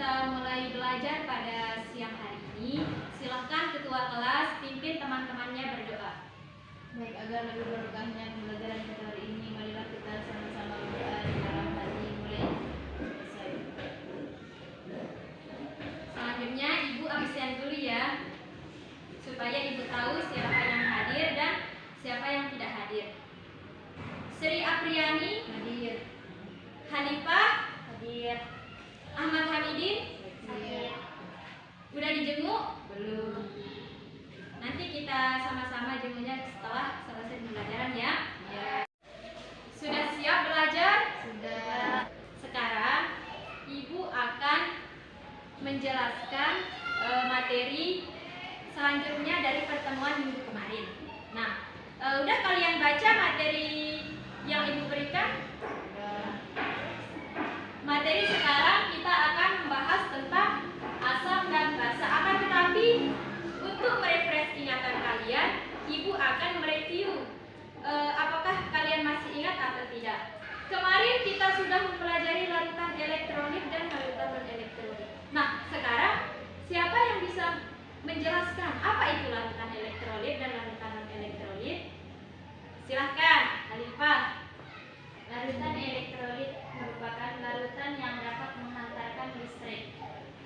kita mulai belajar pada siang hari ini, silahkan ketua kelas pimpin teman-temannya berdoa. Baik, agar lebih berkahnya pembelajaran kita hari ini, marilah kita sama-sama berdoa di dalam hati mulai selesai. Selanjutnya ibu absen dulu ya, supaya ibu tahu siapa yang hadir dan siapa yang tidak hadir. Sri Apriani Hadir. Hanifah Hadir. Ahmad Hamidin Hadir. udah dijenguk? Belum. Nanti kita sama-sama jenguknya setelah selesai pembelajaran ya. Ya. Sudah siap belajar? Sudah. Sekarang ibu akan menjelaskan materi selanjutnya dari pertemuan minggu kemarin. Nah, udah kalian baca materi yang ibu berikan? Sudah. Materi sekarang kita akan membahas tentang asam dan basa. Akan tetapi untuk merefresh ingatan kalian, ibu akan mereview apakah kalian masih ingat atau tidak. Kemarin kita sudah mempelajari larutan elektrolit dan larutan non-elektrolit. Nah, sekarang siapa yang bisa menjelaskan apa itu larutan elektrolit dan larutan non-elektrolit? Silahkan, Hanifah. Larutan elektrolit merupakan larutan yang dapat menghantarkan listrik.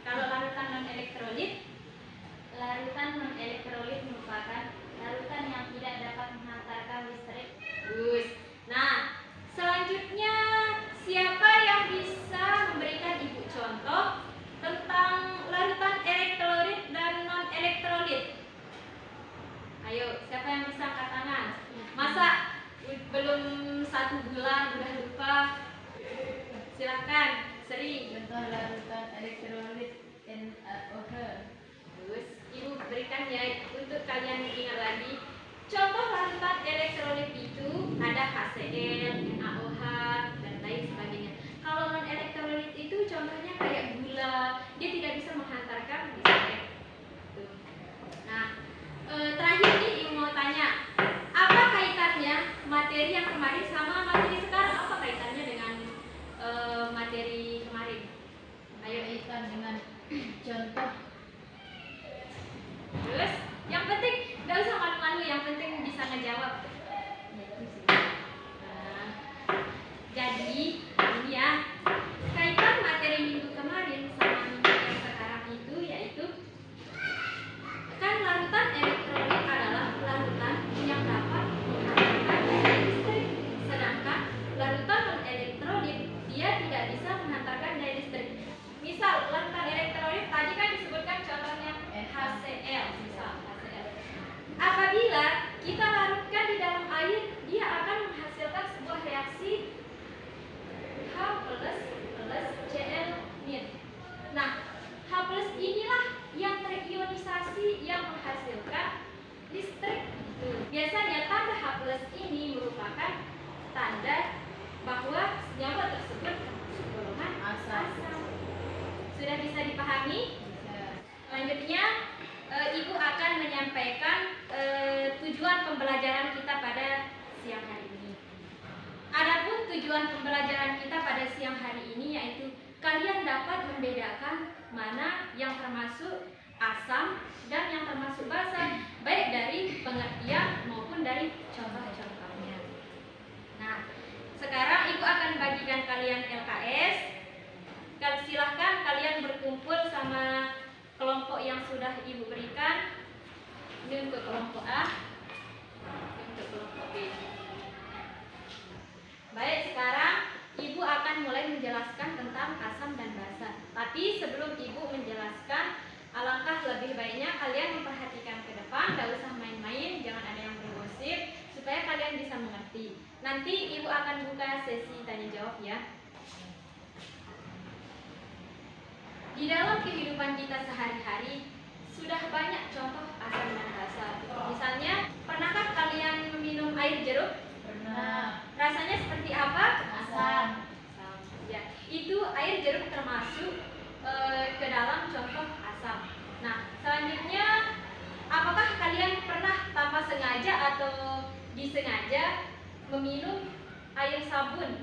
Kalau larutan non-elektrolit? Larutan non-elektrolit merupakan larutan yang tidak dapat menghantarkan listrik. Bagus. Nah, selanjutnya siapa yang bisa memberikan ibu contoh tentang larutan elektrolit dan non-elektrolit? Ayo, siapa yang bisa angkat tangan? Masa belum 1 bulan udah lupa? Silakan, Sri. Contoh larutan elektrolit NaOH. Terus ibu berikan ya untuk kalian ingat lagi. Contoh larutan elektrolit itu ada HCl, NaOH, dan lain sebagainya. Kalau non elektrolit itu contohnya kayak gula, dia tidak bisa menghantarkan listrik. Tuh. Nah, terakhir nih ibu mau tanya, apa kaitannya materi yang kemarin sama materi sekarang? Apa kaitannya dengan materi kemarin? Ayo. Kaitan dengan contoh. Terus, yang penting gak usah malu-malu, yang penting bisa ngejawab. Nah, jadi ini ya, kaitan materi minggu kemarin sama minggu yang sekarang itu yaitu kan larutan elektrolit adalah larutan yang dapat menghantarkan daya listrik, sedangkan larutan non-elektrolit dia tidak bisa menghantarkan daya listrik. Misal larutan elektrolit tadi kan disebutkan contohnya HCl, misal HCl. Apabila kita larutkan di dalam air, dia akan menghasilkan sebuah reaksi H plus Cl nih. Nah, H plus inilah yang terionisasi yang menghasilkan listrik. Biasanya tanda H plus ini merupakan tanda bahwa senyawa tersebut golongan asam. Sudah bisa dipahami? Selanjutnya, ibu akan menyampaikan tujuan pembelajaran kita pada siang hari ini. Adapun tujuan pembelajaran kita pada siang hari ini yaitu kalian dapat membedakan mana yang termasuk asam dan yang termasuk basa, baik dari pengertian maupun dari contoh-contohnya. Nah, sekarang ibu akan bagikan kalian LKS. Silahkan kalian berkumpul sama kelompok yang sudah ibu berikan. Ini untuk kelompok A, ini untuk kelompok B. Baik, sekarang ibu akan mulai menjelaskan tentang asam dan basa. Tapi sebelum ibu menjelaskan, alangkah lebih baiknya kalian memperhatikan ke depan, tidak usah main-main, jangan ada yang bergosip, supaya kalian bisa mengerti. Nanti ibu akan buka sesi tanya jawab ya. Di dalam kehidupan kita sehari-hari sudah banyak contoh asam dan basa. Misalnya, pernahkah kalian meminum air jeruk? Pernah. Rasanya seperti apa? Asam. Ya, itu air jeruk termasuk ke dalam contoh asam. Nah, selanjutnya, apakah kalian pernah tanpa sengaja atau disengaja meminum air sabun?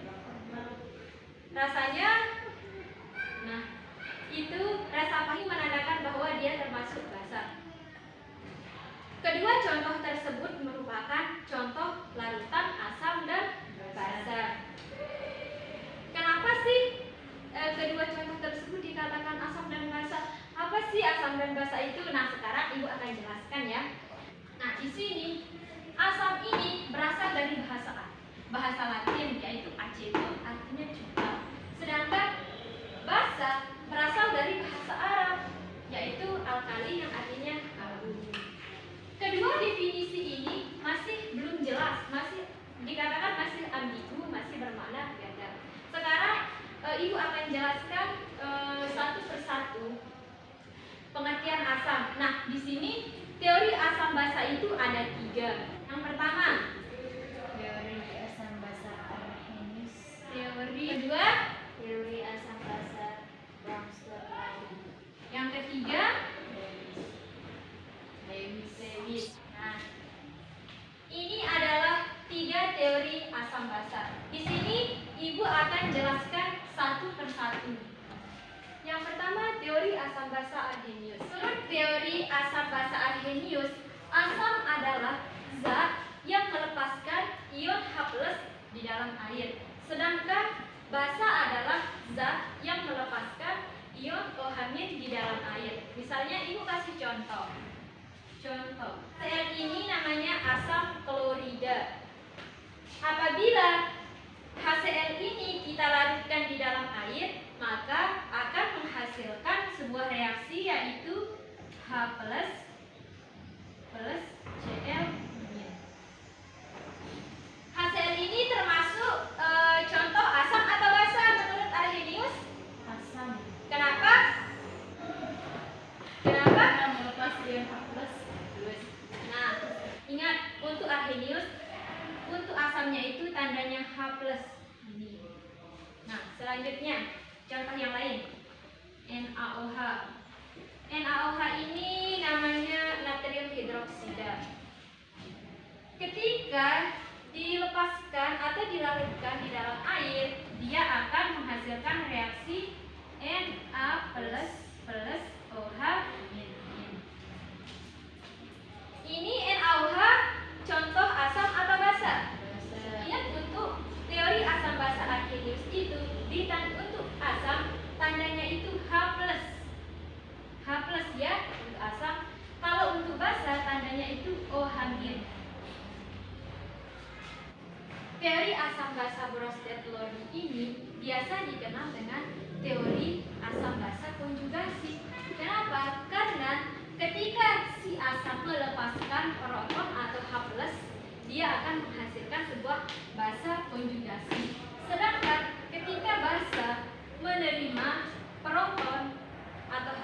Rasanya, nah, itu asam dan basa itu? Nah, sekarang Ibu akan jelaskan ya. Nah, di sini asam ini berasal dari bahasa Latin, yaitu aceto, artinya cuka. Sedangkan basa berasal dari bahasa Arab, yaitu alkali, yang artinya abu. Kedua definisi ini masih belum jelas, masih dikatakan masih ambigu, masih bermakna ganda. Sekarang Ibu akan jelaskan satu persatu pengertian asam. Nah, di sini teori asam basa itu ada 3. Yang pertama, Teori asam basa Arrhenius. teori kedua, Teori asam basa Bronsted-Lewis. yang ketiga, Lewis. Nah, ini adalah 3 teori asam basa. Di sini Ibu akan jelaskan satu persatu. Yang pertama, teori asam basa Arrhenius. Menurut teori asam basa Arrhenius, asam adalah zat yang melepaskan ion H+ di dalam air. Sedangkan basa adalah zat yang melepaskan ion OH- di dalam air. Misalnya Ibu kasih contoh. Sel ini namanya asam klorida. Apabila HCl ini kita larutkan di dalam air, maka akan menghasilkan sebuah reaksi, yaitu H+ plus Cl-. HCl ini termasuk contoh asam atau basa menurut Arrhenius? Asam. Kenapa? Karena melepas ion H+. Nah, ingat, untuk Arrhenius, untuk asamnya itu tandanya H+. Ini. Nah, selanjutnya contoh yang lain, NaOH. NaOH ini namanya natrium hidroksida. Ketika dilepaskan atau dilarutkan di dalam air, dia akan menghasilkan reaksi Na plus OH-. Ini NaOH contoh asam atau basa? Ingat, untuk teori asam basa Arrhenius itu untuk asam tandanya itu H+. H+ ya untuk asam. Kalau untuk basa tandanya itu OH-. Teori asam basa Bronsted-Lewis ini biasa dikenal dengan teori asam basa konjugasi. Kenapa? Karena ketika si asam melepaskan proton atau H+, dia akan menghasilkan sebuah basa konjugasi. Sedangkan ketika basa menerima proton atau H+,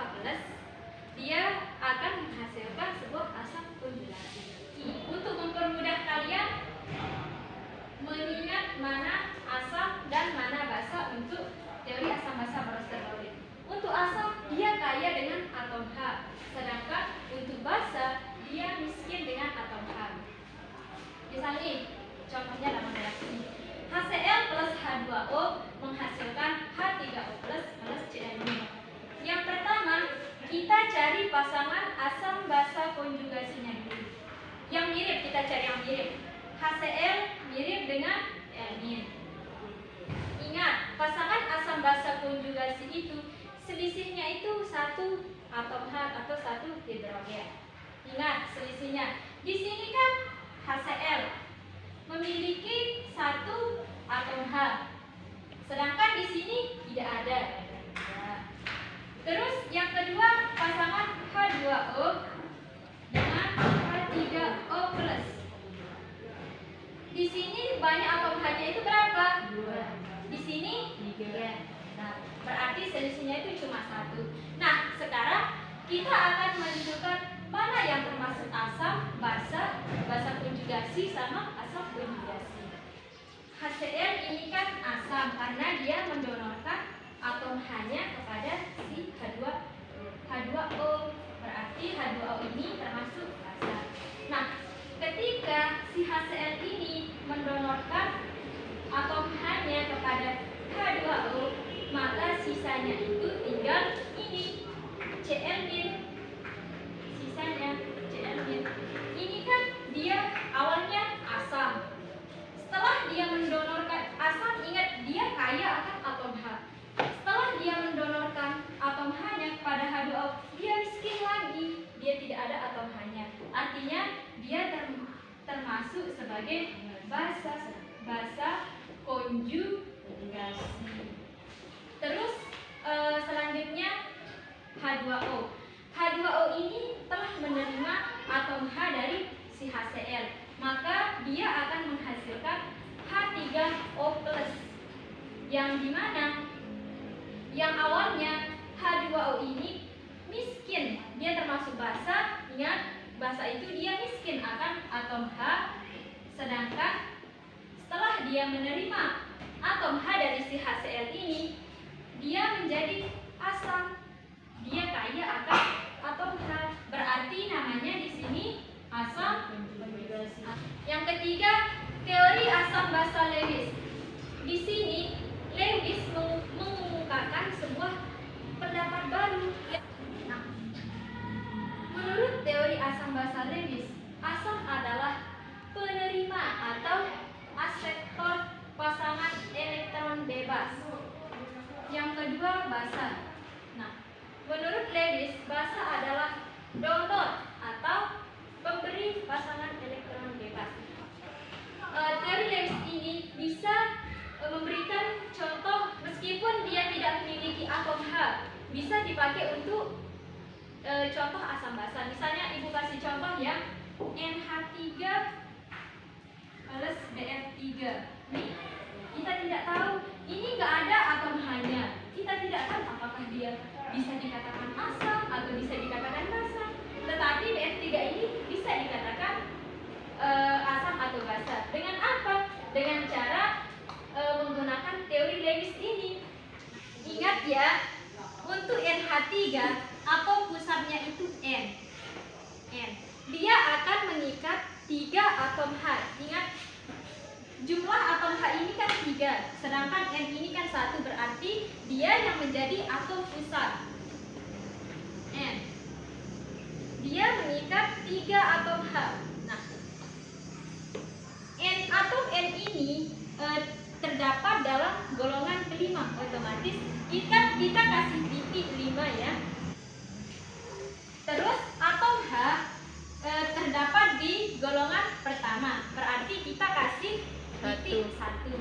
dia akan menghasilkan sebuah asam konjugasi. Untuk mempermudah kalian mengingat mana asam dan mana basa untuk teori asam basa Bronsted-Lewis. Untuk asam dia kaya dengan atom H, sedangkan untuk basa dia miskin dengan atom H. Misalnya, contohnya dalam reaksi HCl plus H2O menghasilkan H3O plus Cl-. Yang pertama, kita cari pasangan asam basa konjugasinya dulu. Yang mirip, kita cari yang mirip. HCl mirip dengan L-. Ingat, pasangan asam basa konjugasi itu selisihnya itu 1 atom H atau 1 hidrogen. Ingat selisihnya. Di sini kan HCl memiliki 1 atom H, sedangkan di sini tidak ada. Terus yang kedua, pasangan H2O dengan H3O plus. Di sini banyak atom H-nya itu berapa? 2. Di sini 3. Nah, berarti selisihnya itu cuma 1. Nah, sekarang kita akan menentukan mana yang termasuk asam, basa konjugasi sama asam konjugasi. HCl ini kan asam karena dia mendonorkan atom H-nya kepada si H2O. Berarti H2O ini termasuk basa. Nah, ketika si HCl ini mendonorkan atom H-nya kepada H2O, maka sisanya itu tinggal ini Cl-. Sisanya Cl-. Ini kan dia awalnya asam. Setelah dia mendonorkan asam, ingat dia kaya akan atom H. Setelah dia mendonorkan sebagai bahasa konjugasi. Terus selanjutnya H2O. H2O ini telah menerima atom H dari si HCl, maka dia akan menghasilkan H3O+, yang dimana yang awalnya H2O ini miskin, dia termasuk basa. Ingat, basa itu dia miskin akan atom H, sedangkan setelah dia menerima atom H dari si HCl ini, dia menjadi asam, dia kaya akan atom H, berarti namanya di sini asam konjugasi. Yang ketiga, teori asam basa Lewis. Di sini Lewis mengemukakan sebuah pendapat baru. Nah, menurut teori asam basa Lewis, asam adalah penerima atau akseptor pasangan elektron bebas. Yang kedua, basa. Nah, menurut Lewis, basa adalah donor atau pemberi pasangan elektron bebas. Teori Lewis ini bisa memberikan contoh meskipun dia tidak memiliki atom H, bisa dipakai untuk contoh asam basa. Misalnya ibu kasih contoh ya, NH3 plus BF3. Nih, kita tidak tahu, ini nggak ada atom H-nya. Kita tidak tahu apakah dia bisa dikatakan asam atau bisa dikatakan basa. Tetapi BF3 ini bisa dikatakan asam atau basa. Dengan apa? Dengan cara menggunakan teori Lewis ini. Ingat ya, untuk NH3 atom pusatnya itu N. Dia akan mengikat 3 atom H. Ingat, jumlah atom H ini kan 3, sedangkan N ini kan 1, berarti dia yang menjadi atom pusat N. Dia mengikat 3 atom H. Nah, atom N ini terdapat dalam golongan kelima, otomatis kita kasih titik 5 ya. Terus atom H terdapat di golongan pertama, berarti kita kasih titik 1.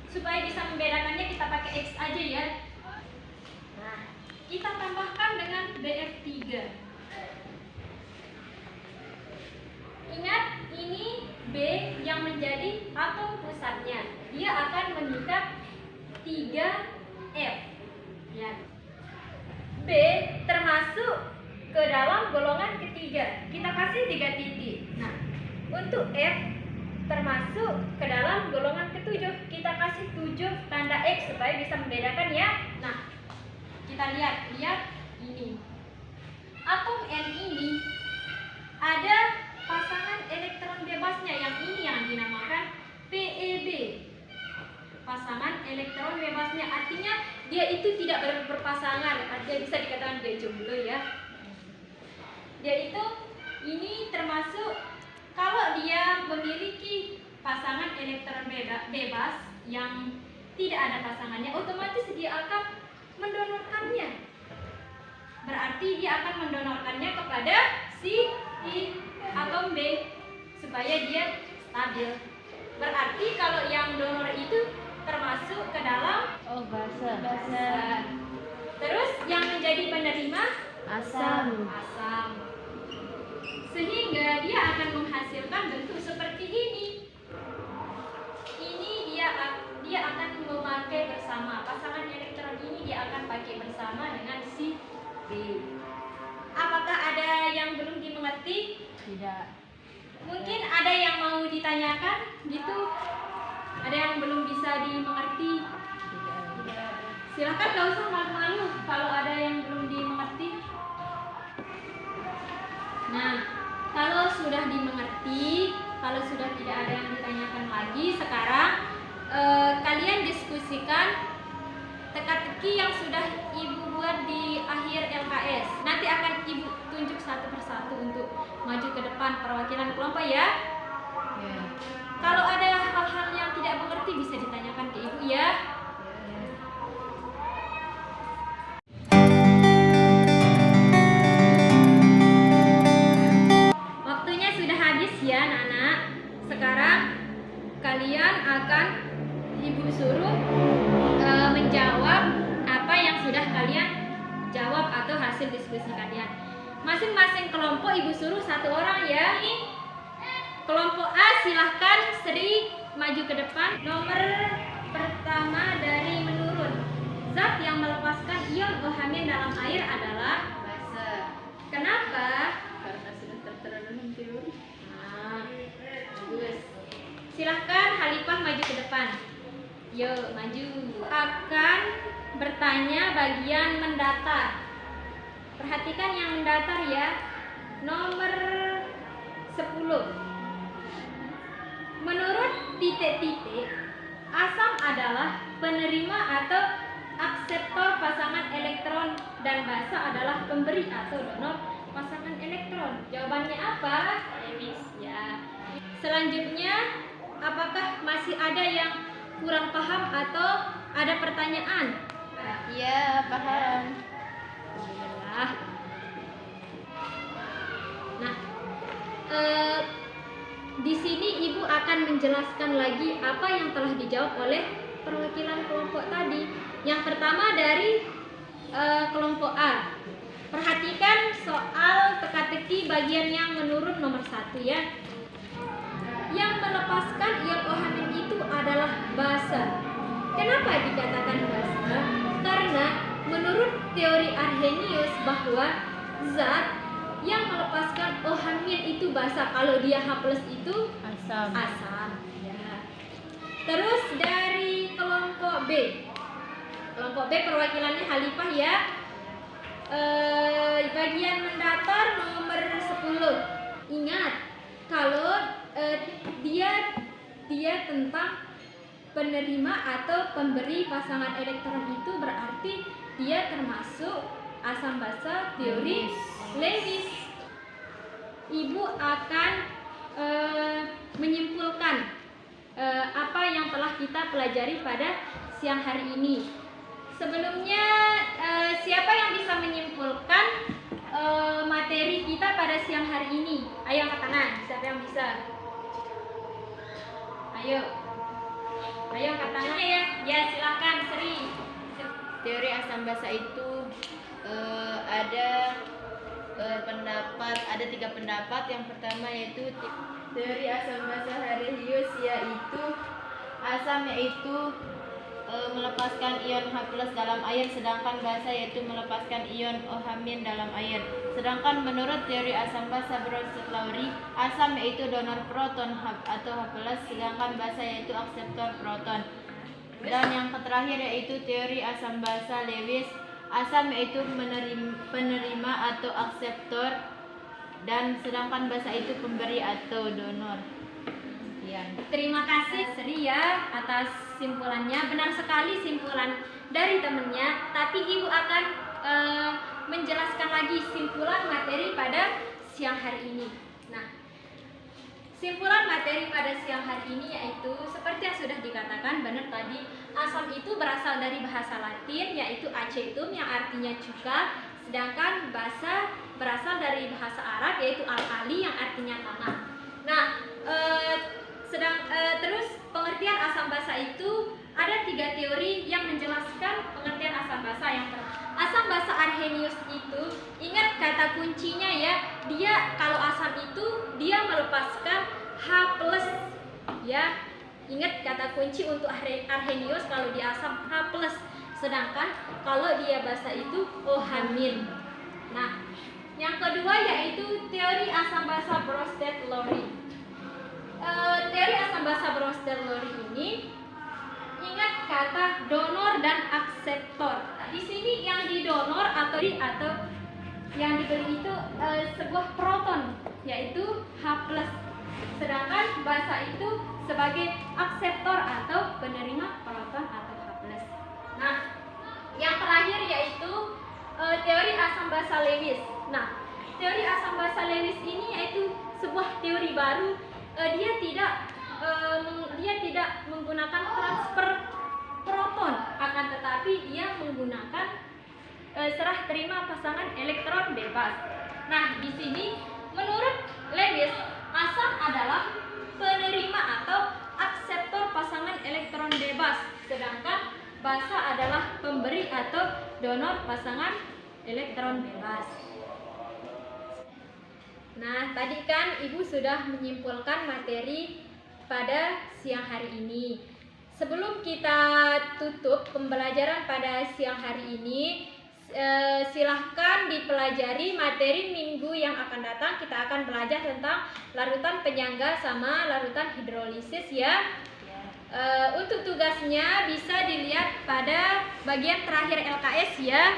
Supaya bisa membedakannya kita pakai X aja ya. Nah, kita tambahkan dengan BF3. Ingat, ini B yang menjadi atom pusatnya. Dia akan mengikat 3F. Ya. B termasuk ke dalam golongan ketiga. Kita kasih 3 titik. Nah, untuk F termasuk ke dalam golongan ketujuh. Kita kasih 7 tanda X supaya bisa membedakan ya. Nah, kita lihat ini. Atom N ini ada pasangan elektron bebasnya, yang ini yang dinamakan PeB. Pasangan elektron bebasnya artinya dia itu tidak berpasangan, artinya bisa dikatakan dia jomblo ya. Dia itu ini termasuk kalau dia memiliki pasangan elektron bebas yang tidak ada pasangannya, otomatis dia akan mendonorkannya. Berarti dia akan mendonorkannya kepada si atom B supaya dia stabil. Berarti kalau yang donor itu termasuk ke dalam basa. Terus yang menjadi penerima asam. Sehingga dia akan menghasilkan bentuk seperti ini. Ini dia akan memakai bersama pasangan elektron ini, dia akan pakai bersama dengan si B. Apakah ada yang belum dimengerti? Tidak. Mungkin ada yang mau ditanyakan gitu? Ada yang belum bisa dimengerti? Tidak. Silakan, gak usah malu-malu kalau ada yang belum dimengerti. Nah, kalau sudah dimengerti, kalau sudah tidak ada yang ditanyakan lagi, sekarang kalian diskusikan teka-teki yang sudah ibu buat di akhir LKS. Nanti akan ibu tunjuk satu persatu untuk maju ke depan perwakilan kelompok ya. Kalau ada hal-hal yang tidak mengerti bisa ditanyakan ke ibu ya. hasil diskusi kalian. Masing-masing kelompok ibu suruh 1 orang ya. Kelompok A silahkan Sri maju ke depan. Nomor pertama dari menurut, zat yang melepaskan ion OH- dalam air adalah Basa. kenapa? Karena sudah tertera dalam teori. Nah, Bagus. silahkan Halifah maju ke depan. Yuk maju. Akan bertanya bagian mendatar. Perhatikan yang mendatar ya. Nomor 10. Menurut titik-titik, asam adalah penerima atau akseptor pasangan elektron dan basa adalah pemberi atau donor pasangan elektron. Jawabannya apa? Lewis ya. Selanjutnya, apakah masih ada yang kurang paham atau ada pertanyaan? Iya, paham. Alhamdulillah. Nah, di sini Ibu akan menjelaskan lagi apa yang telah dijawab oleh perwakilan kelompok tadi. Yang pertama dari kelompok A. Perhatikan soal teka-teki bagian yang menurut nomor 1 ya. Yang melepaskan ion OH- itu adalah basa. Kenapa dikatakan basa? Karena menurut teori Arrhenius bahwa zat yang melepaskan OH- itu basa, kalau dia H+ itu Asam. asam ya. Terus dari kelompok B. Kelompok B perwakilannya Halifah ya. Bagian mendatar nomor 10. Ingat kalau dia tentang penerima atau pemberi pasangan elektron, itu berarti dia termasuk asam basa teori Lewis. Ibu akan menyimpulkan apa yang telah kita pelajari pada siang hari ini. Sebelumnya, siapa yang bisa menyimpulkan materi kita pada siang hari ini? Ayo angkat tangan, siapa yang bisa? Ayo angkat tangan ya. Ya silakan Sri. Teori asam basa itu ada ada 3 pendapat. Yang pertama yaitu teori asam basa Arrhenius, yaitu asam melepaskan ion H+ dalam air, sedangkan basa yaitu melepaskan ion OH- dalam air. Sedangkan menurut teori asam basa Bronsted-Lowry, asam yaitu donor proton atau H+, sedangkan basa yaitu akseptor proton. Dan yang terakhir yaitu teori asam basa Lewis, asam yaitu penerima atau akseptor, dan sedangkan basa itu pemberi atau donor. Sekian. Terima kasih Sri ya atas simpulannya. Benar sekali simpulan dari temennya, tapi Ibu akan menjelaskan lagi simpulan materi pada siang hari ini. Nah, simpulan materi pada siang hari ini yaitu seperti yang sudah dikatakan benar tadi, asam itu berasal dari bahasa Latin yaitu acetum yang artinya cuka, sedangkan basa berasal dari bahasa Arab yaitu alkali yang artinya tanah. Nah, terus pengertian asam basa itu ada 3 teori yang menjelaskan pengertian asam basa. Yang asam basa Arrhenius itu, ingat kata kuncinya ya, dia kalau asam itu dia melepaskan H+ ya. Ingat kata kunci untuk Arrhenius, kalau dia asam H+, sedangkan kalau dia basa itu OH-. Nah, yang kedua yaitu teori asam basa Bronsted-Lowry. Teori asam basa Bronsted-Lowry ini, ingat kata donor dan akseptor. Di sini yang didonor atau yang diberi itu sebuah proton yaitu H+, sedangkan basa itu sebagai akseptor atau penerima proton atau H+. Nah, yang terakhir yaitu teori asam basa Lewis. Nah, teori asam basa Lewis ini yaitu sebuah teori baru. Dia tidak menggunakan transfer proton, akan tetapi dia menggunakan serah terima pasangan elektron bebas. Nah, di sini menurut Lewis, asam adalah penerima atau akseptor pasangan elektron bebas, sedangkan basa adalah pemberi atau donor pasangan elektron bebas. Nah, tadi kan Ibu sudah menyimpulkan materi pada siang hari ini. Sebelum kita tutup pembelajaran pada siang hari ini, silahkan dipelajari materi minggu yang akan datang. Kita akan belajar tentang larutan penyangga sama larutan hidrolisis ya. Untuk tugasnya bisa dilihat pada bagian terakhir LKS ya.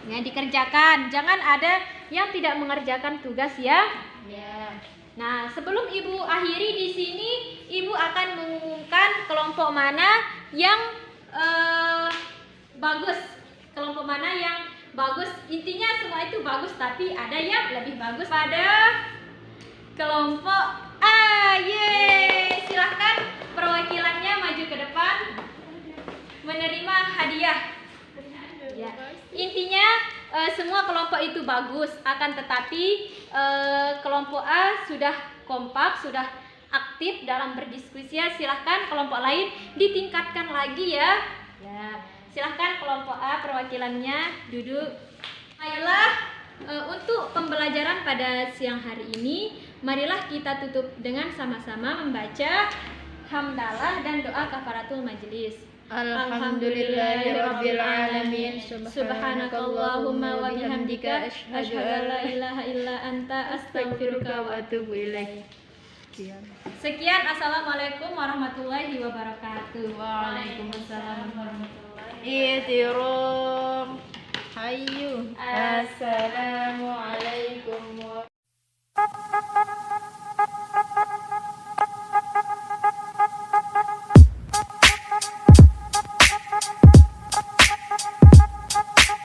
Yang dikerjakan. Jangan ada yang tidak mengerjakan tugas ya. Nah, sebelum Ibu akhiri di sini, Ibu akan mengumumkan kelompok mana yang bagus. Kelompok mana yang bagus. Intinya semua itu bagus, tapi ada yang lebih bagus pada kelompok A. Yeay, silahkan perwakilannya maju ke depan menerima hadiah ya. Intinya semua kelompok itu bagus, akan tetapi kelompok A sudah kompak, sudah aktif dalam berdiskusi ya. Silahkan kelompok lain ditingkatkan lagi ya. Silahkan kelompok A perwakilannya duduk. Baiklah, untuk pembelajaran pada siang hari ini, marilah kita tutup dengan sama-sama membaca hamdalah dan doa kafaratul majelis. Alhamdulillahirabbil alamin. Subhanakallahumma wa bihamdika asyhadu an la ilaha illa anta astaghfiruka wa atubu ilaik. Sekian, assalamualaikum warahmatullahi wabarakatuh. Waalaikumsalam warahmatullahi wabarakatuh.